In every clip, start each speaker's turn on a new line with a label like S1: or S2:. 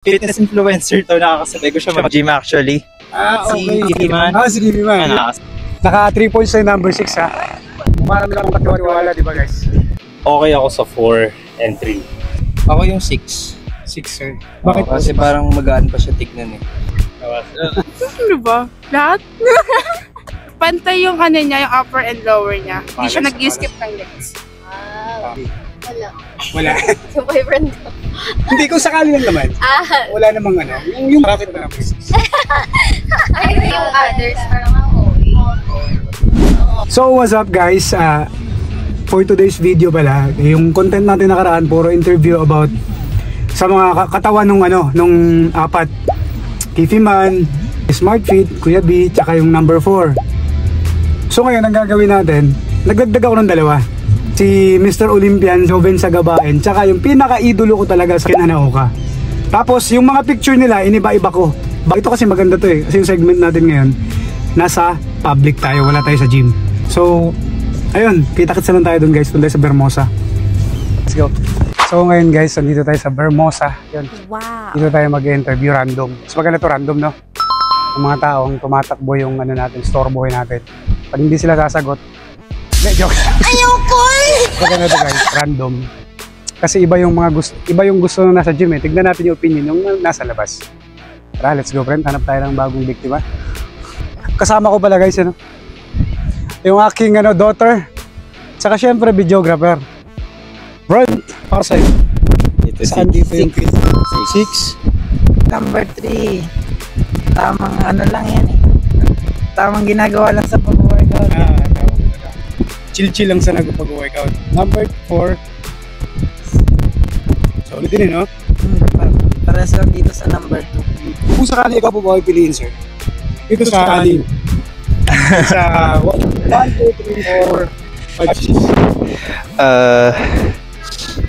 S1: Fitness influencer to, nakakasabay ko siya mag-gym actually.
S2: Okay.
S1: Si Giviman.
S2: Si Giviman. Naka 3 points na number 6 ha. Marami lang akong katiwala, di ba guys?
S1: Okay ako sa 4 and 3.
S3: Ako yung 6.
S2: 6 sir. Bakit?
S3: Kasi parang magaan pa siya tignan eh.
S4: Ano ba? Lahat? Pantay yung ano niya, yung upper and lower niya. Hindi siya nag-skip ng legs.
S2: Wala.
S5: Yung boyfriend ko.
S2: Hindi, kung sakali lang naman. Wala namang ano. Yung bakit ba number 6?
S5: Ay, yung others, parang ako.
S2: So what's up guys? For today's video pala, yung content natin nakaraan puro interview about sa mga katawan nung apat. Giviman, Smart Fit, Kuya B, tsaka yung number 4. So ngayon ang gagawin natin, nagdagdag ako ng dalawa. Si Mr. Olympian, Joven Sagabain, tsaka yung pinaka-idolo ko talaga sa Kinanaoka. Tapos yung mga picture nila, iniba-iba ko. Ito kasi maganda to eh, kasi yung segment natin ngayon, nasa public tayo, wala tayo sa gym. So, ayun, kita-kits lang tayo dun guys, dun tayo sa Vermosa. Let's go. So ngayon guys, nandito tayo sa Vermosa. Yun.
S5: Wow.
S2: Dito tayo mag-interview random. Mas maganda to random, no? Yung mga taong tumatakbo yung ano natin, store boy natin. Pag hindi sila sasagot, joke.
S5: Ayoko!
S2: Maganda to guys, random. Kasi iba yung gusto na nasa gym eh. Tignan natin yung opinion yung nasa labas. Tara, let's go friend. Hanap tayo ng bagong biktima. Kasama ko pala guys, ano? Yung aking daughter. Saka syempre videographer. Brad, para sa'yo. Saan dito yung 6?
S6: Number 3. Tamang ano lang yan eh. Tamang ginagawa lang sa pag-workout.
S2: Chill-chill lang sa nagpag-workout. Number 4. Solid din eh, no?
S6: Pares lang dito sa number 2.
S2: Kung sakali ikaw po ba piliin, sir? Dito sa anim. Sa 1, 2, 3, 4, 5, 6.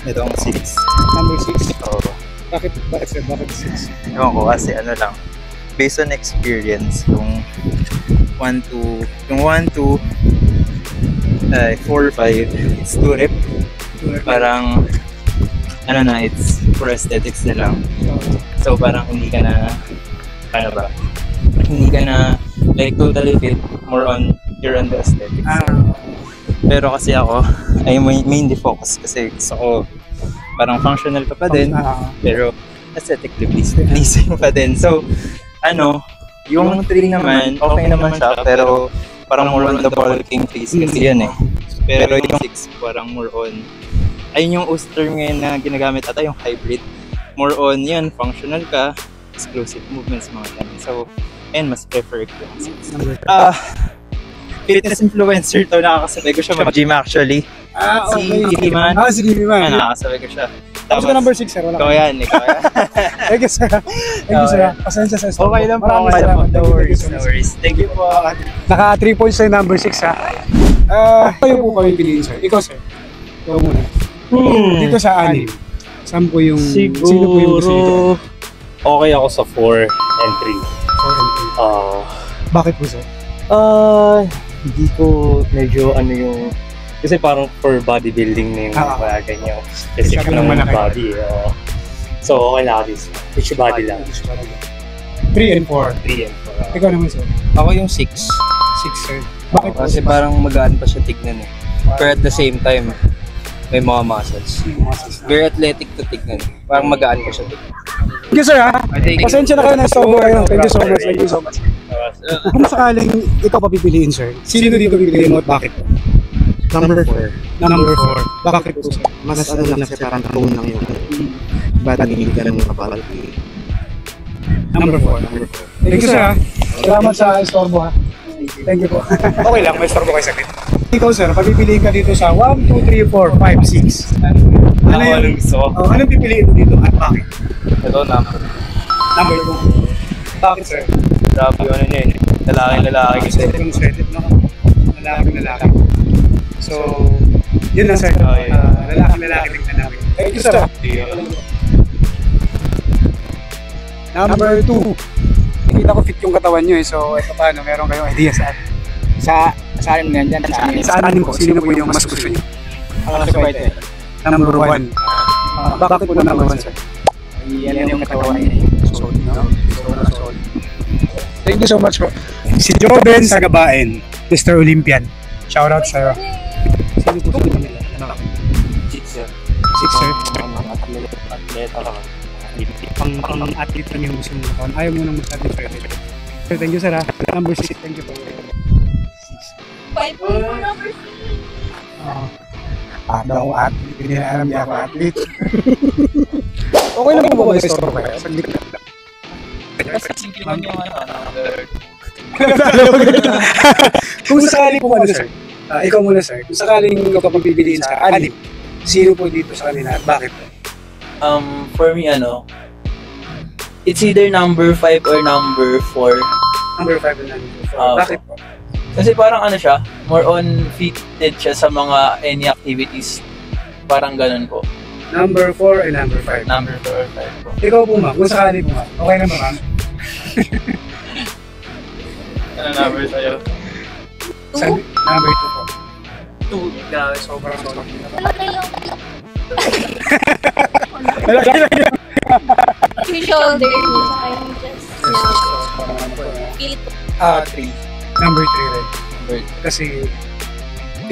S1: Ito ang 6.
S2: Number 6.
S1: Oo.
S2: Bakit sir? Bakit 6?
S1: Ewan ko kasi ano lang. Based on experience, yung 1, 2, 4, 5, it's too rep. Parang, ano na, it's for aesthetics na lang. So parang hindi ka na, ano ba? Hindi ka na, like totally fit, more on, you're on the aesthetics. Pero kasi ako, ay mainly focus kasi gusto ko parang functional pa din, pero aesthetically pleasing pa din. So, yung 3 naman, okay naman siya, pero parang more on the bulking phase kasi yan eh. Pero yung 6, parang more on, ayun yung Ooster ngayon na ginagamit ata, yung hybrid. More on yan, functional ka, explosive movements, mga ganun. So, ayun, mas prefer ko yung 6. Fitness influencer to, nakakasabay ko siya mag-gym actually.
S2: Okay.
S1: Si Giviman.
S2: Si Giviman.
S1: Nakakasabay ko siya.
S2: Tapos ka number 6 sir, wala
S1: ikaw yan.
S2: Thank you sir. Thank you sir. Pasensya sa store.
S1: Okay lang po. No worries. Thank you po.
S2: Naka 3 points na number 6 ha. Kayo po kami piliin sir. Ikaw sir. Ikaw muna. Dito sa 6. Saan po yung...
S1: Siguro,
S2: sino po yung gusto nyo?
S1: okay ako sa 4 and 3.
S2: 4 and 3. Bakit po sir?
S7: Hindi ko medyo yung kasi parang for bodybuilding na yung bagay niya kasi
S2: Masyado
S7: ng
S2: malaki.
S7: body so okay lang this which body lang
S2: 3 and 4.
S7: 3 and 4
S2: Ikaw naman sir.
S3: Ako yung 6.
S2: 6 sir. Bakit po
S3: Kasi
S2: sir?
S3: parang magaan pa siya tignan eh. Pero at the same time, may mga muscles. Very athletic to tignan. Parang magaan pa siya tignan.
S2: Thank you sir ha. Pasensya na kayo ng store kayo. Thank you so much. Thank you so much. Kung sakaling ikaw papipiliin sir, sino dito pipiliin mo at bakit?
S8: Number 4.
S2: Number 4. Bakit po sir?
S8: Mas lang siya, parang tone lang yung ba't hindi ka rin makapal.
S2: Number 4. Thank you sir ha. Salamat sa istorbo ha. Thank you po. Okay lang, may istorbo kayo saglit. Ikaw sir, papipiliin ka dito sa 1, 2, 3, 4, 5, 6. Ano yung
S1: gusto ko?
S2: Anong pipiliin mo dito at bakit?
S1: Ito number.
S2: Number 2. Bakit sir?
S1: Grabe yun niya eh. Lalaki kasi.
S2: Yung sweated no? Lalaki. So, yun na sir. Lalaki tingnan namin. Thank you sir. Number 2. Nakita ko fit yung katawan nyo eh. So, ito paano, meron kayong idea saan?
S6: Sa anim na yan,
S2: Sa anim po, sino po yung mas gusto nyo? Number 1. Bakit po number 1 sir?
S6: Yan yung katawan niya.
S2: Thank you so much po. Si Joven Sagabaen, Mr. Olympian. Shoutout sa'yo. Sino po sa kanila?
S7: Sixer.
S2: Sixer?
S7: Atleta lang.
S2: Pang-athlete lang yung gusto mong katawan. Ayaw mo nang mag-athlete pwede. Sir, thank you sir ha. Number 6, thank you po.
S5: 5 po number 6.
S2: Paano ako athlete? Hindi na alam niya ako athlete. Okay lang po ba may store kayo? Saglit lang.
S1: Kasi simple man yung number.
S2: Kung sakali po ano sir, ikaw muna sir, kung sakaling ikaw pagpipiliin sa anim, sino po dito sa kanila at bakit po?
S1: For me, it's either number 5 or number 4.
S2: Number 5 and number 4. Bakit po?
S1: Kasi parang siya, more on fitted siya sa mga any activities. Parang ganun po.
S2: Number 4 and number 5.
S1: Number 4 or 5 po.
S2: Ikaw po ma'am, kung sakali po ma'am, okay na ba ma'am?
S1: Ano number sa'yo?
S2: Number 2 po.
S1: 2. Grabe,
S2: Sobrang solid.
S5: Yung shoulder niya, saka yung chest niya. Feel ko.
S2: 3. Number 3 rin. Kasi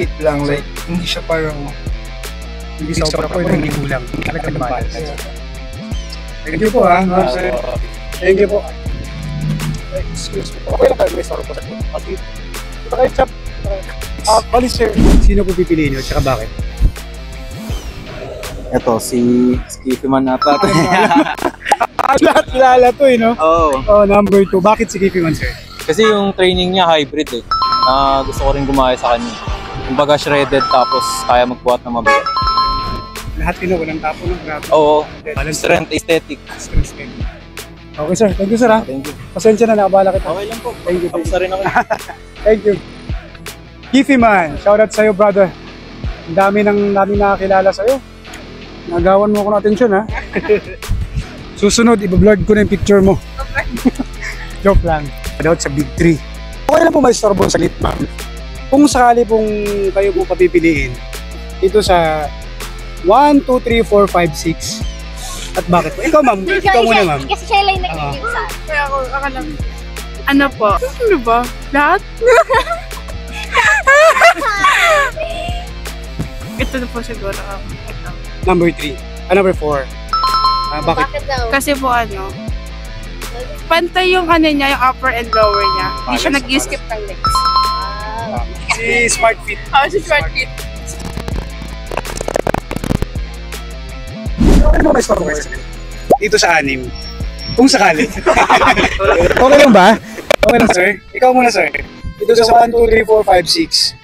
S2: fit lang, like, hindi siya parang hindi sobra po, hindi kulang. Talagang balance. Thank you po ha, ma'am sir. Thank you po. Excuse me. Okay lang tayo, may sorry po sa akin. Okay, chap. Bali sir, sino po pipiliin nyo, tsaka bakit?
S3: Ito, si Skiffy man nata.
S2: Lahat kilala to eh, no?
S3: Oo.
S2: Oh, number 2. Bakit si Kiffy man sir?
S3: Kasi yung training niya hybrid eh. Gusto ko rin gumaya sa kanya. Kumbaga shredded tapos kaya magbuhat na mabigat.
S2: Lahat walang tapo ng grabe.
S3: Oo. Strength, aesthetic.
S2: Okay sir, thank you sir ha.
S3: Thank you.
S2: Pasensya na, nakabala kita.
S3: Okay lang po.
S2: Thank you.
S3: Tapos na rin ako.
S2: Thank you. Kiffy man, shoutout sa'yo brother. Ang dami nang nakakilala sa'yo. Nagawan mo ako ng atensyon ha. Susunod, i-blurred ko na yung picture mo. Joke lang. Shoutout sa Big 3. Okay lang po may storbo sa lit ma'am. Kung sakali pong kayo po papipiliin, ito sa 1, 2, 3, 4, 5, 6. At bakit po? Ikaw ma'am, ikaw muna ma'am.
S5: Kasi siya lang nag-give sa akin.
S4: Kaya ako lang. Ano po? Ano ba? Lahat? Ito na po siguro.
S2: Number 3. Number 4. Bakit?
S5: Bakit daw?
S4: Kasi po pantay yung niya, yung upper and lower niya. Hindi siya nag-skip ng legs.
S2: Si Smart Fit.
S4: Si Smart Fit.
S2: Ano may storbo kayo? Dito sa 6. Kung sakali. Okay lang ba? Okay lang sir. Ikaw muna sir. Dito sa 1, 2, 3, 4, 5, 6.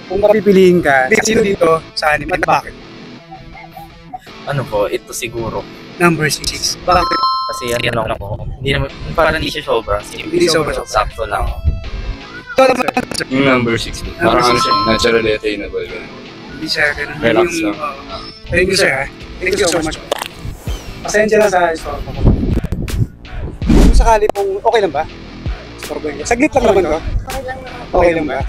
S2: Kung papipiliin ka, sino dito sa 6 at bakit?
S9: Ano po, ito siguro.
S2: Number 6. Bakit?
S9: Kasi ano lang po, hindi naman, parang hindi siya sobra.
S2: Hindi sobra.
S9: Sakto lang.
S2: Ito naman.
S10: Yung number 6. Parang ano siya, naturally attainable.
S2: Hindi siya ganun.
S10: Relax lang.
S2: Thank you sir ha. Thank you so much. Pasensya na sa store ko. Kung sakali pong, okay lang ba? Store ko. Saglit lang naman oh.
S5: Okay lang naman.
S2: Okay lang ba?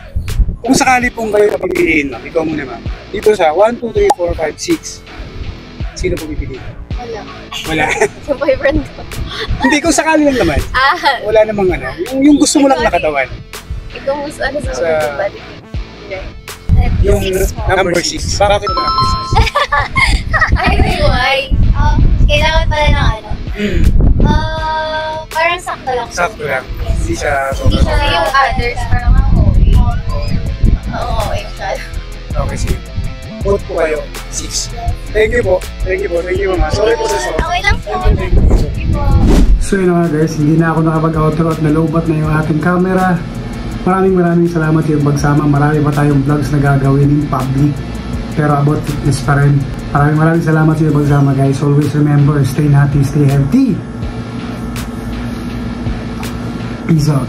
S2: Kung sakali pong kayo papipiliin ma'am, ikaw muna ma'am. Dito sa 1, 2, 3, 4, 5, 6. Sino po pipiliin?
S5: Wala.
S2: Wala.
S5: Yung boyfriend ko.
S2: Hindi, kung sakali lang naman. Wala namang ano. Yung gusto mo lang nakatawan.
S5: Ikaw gusto ano sa body.
S2: Yung number 6. Bakit number 6?
S5: Ay, why? Kailangan pala ng ano? Parang sakto lang.
S2: Sakto lang. Hindi siya
S5: Hindi siya yung others. Parang okay. Oo, siya.
S2: Okay, sige. Vote po kayo. 6. Thank you po. Thank you po. Thank you mama. Sorry po sa store.
S5: Okay lang po.
S2: So yun nga guys, hindi na ako nakapag-outro at nalobat na yung ating camera. Maraming salamat sa iyong pagsama. Marami pa tayong vlogs na gagawin in public. Pero about fitness pa rin. Maraming salamat sa iyong pagsama guys. Always remember, stay happy, stay healthy. Peace out.